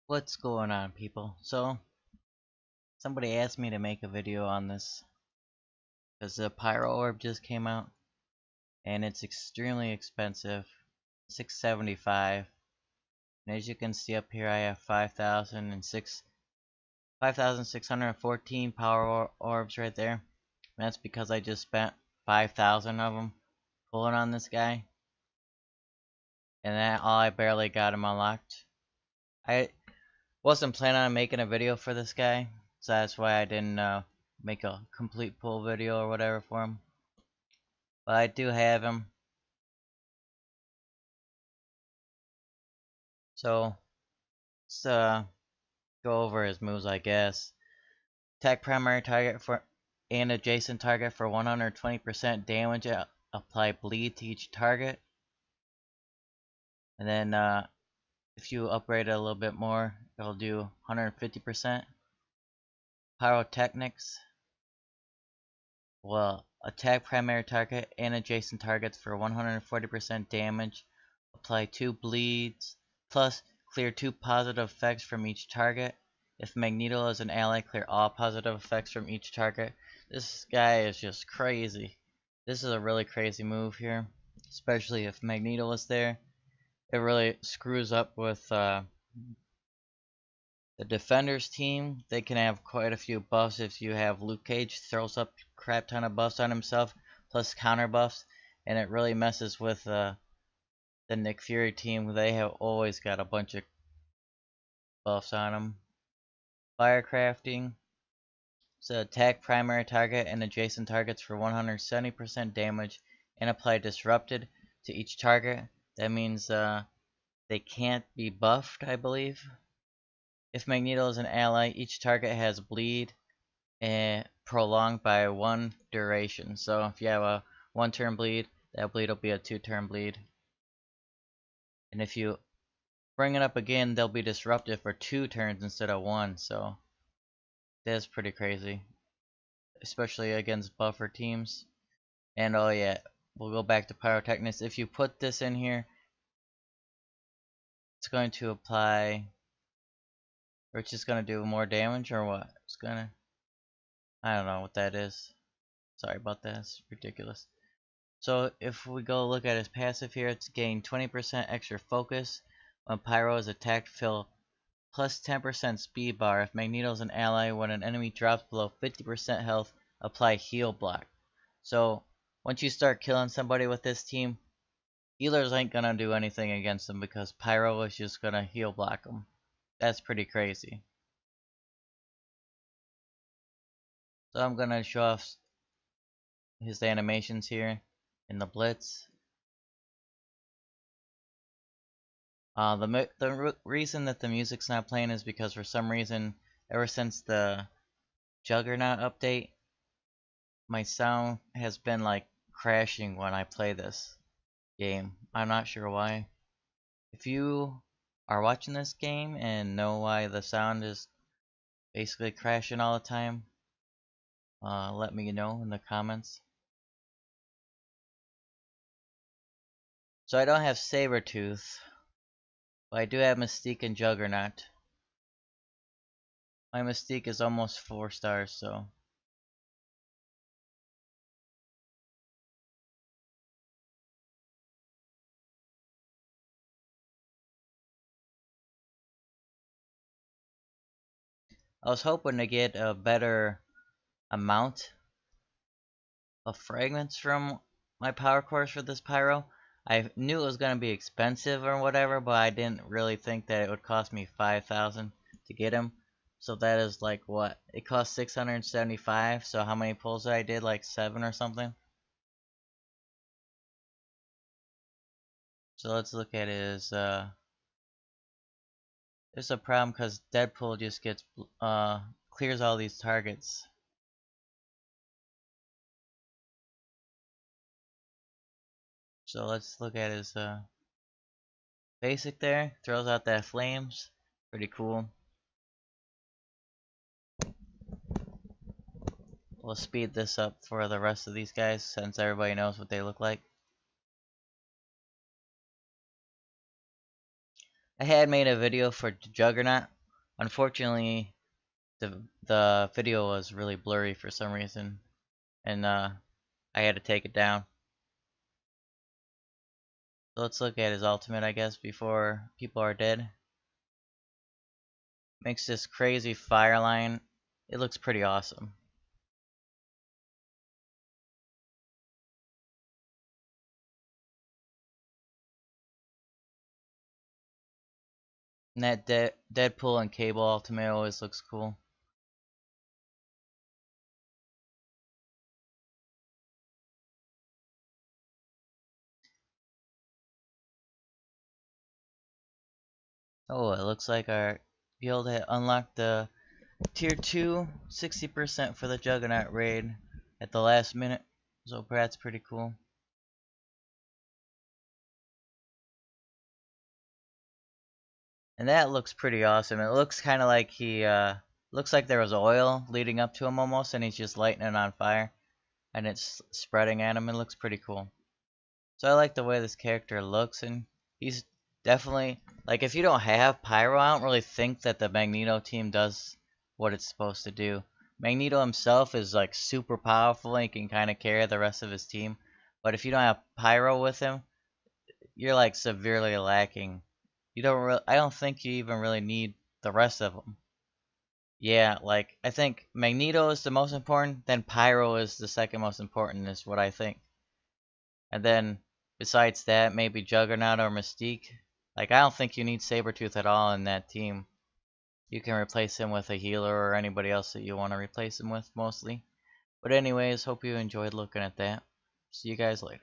What's going on, people? So, somebody asked me to make a video on this because the Pyro orb just came out and it's extremely expensive, $675. And as you can see up here, I have 5,614 power orbs right there. And that's because I just spent 5,000 of them pulling on this guy, and that all I barely got him unlocked. I wasn't planning on making a video for this guy, so that's why I didn't make a complete pull video or whatever for him. But I do have him. So let's go over his moves, I guess. Attack primary target for and adjacent target for 120% damage. Apply bleed to each target. And then if you upgrade it a little bit more, it'll do 150%. Pyrotechnics will attack primary target and adjacent targets for 140% damage. Apply 2 bleeds, plus clear 2 positive effects from each target. If Magneto is an ally, clear all positive effects from each target. This guy is just crazy. This is a really crazy move here, especially if Magneto is there. It really screws up with the Defenders team. They can have quite a few buffs if you have Luke Cage throws up crap ton of buffs on himself, plus counter buffs, and it really messes with the Nick Fury team. They have always got a bunch of buffs on them. FIRECRAFTING. So attack primary target and adjacent targets for 170% damage and apply disrupted to each target. That means they can't be buffed, I believe. If Magneto is an ally, each target has bleed and prolonged by 1 duration. So if you have a 1-turn bleed, that bleed will be a 2-turn bleed. And if you bring it up again, they'll be disrupted for 2 turns instead of 1. So that's pretty crazy, especially against buffer teams. And oh yeah, we'll go back to Pyrotechnics. If you put this in here, it's going to apply, or it's just going to do more damage, or what? It's gonna, I don't know what that is. Sorry about that, it's ridiculous. So if we go look at his passive here, it's gain 20% extra focus when Pyro is attacked, fill plus 10% speed bar. If Magneto is an ally, when an enemy drops below 50% health, apply heal block. So once you start killing somebody with this team, healers ain't gonna do anything against them because Pyro is just gonna heal block them. That's pretty crazy. So I'm gonna show off his animations here in the Blitz. The reason that the music's not playing is because for some reason, ever since the Juggernaut update, my sound has been like crashing when I play this game. I'm not sure why. If you are watching this game and know why the sound is basically crashing all the time, let me know in the comments. So I don't have Sabretooth, but I do have Mystique and Juggernaut. My Mystique is almost 4 stars, so I was hoping to get a better amount of fragments from my power cores for this Pyro. I knew it was going to be expensive or whatever, but I didn't really think that it would cost me 5,000 to get him. So that is like what? It cost 675, so how many pulls did I did? Like 7 or something? So let's look at his, there's a problem because Deadpool just gets, clears all these targets. So let's look at his, basic there. Throws out that flames. Pretty cool. We'll speed this up for the rest of these guys since everybody knows what they look like. I had made a video for Juggernaut Unfortunately, the video was really blurry for some reason, and I had to take it down. So let's look at his ultimate, I guess, before people are dead. Makes this crazy fire line. It looks pretty awesome. And that Deadpool and Cable ultimate always looks cool. Oh, it looks like our guild had unlocked the tier 2 60% for the Juggernaut raid at the last minute. So that's pretty cool. And that looks pretty awesome. It looks kind of like he looks like there was oil leading up to him almost, and he's just lighting it on fire, and it's spreading at him. It looks pretty cool. So I like the way this character looks, and he's definitely, like, if you don't have Pyro, I don't really think that the Magneto team does what it's supposed to do. Magneto himself is like super powerful and he can kind of carry the rest of his team, but if you don't have Pyro with him, you're like severely lacking. You don't really, I don't think you even really need the rest of them. Yeah, like I think Magneto is the most important, then Pyro is the second most important, is what I think. And then besides that, maybe Juggernaut or Mystique. Like I don't think you need Sabretooth at all in that team. You can replace him with a healer or anybody else that you want to replace him with mostly. But anyways, hope you enjoyed looking at that. See you guys later.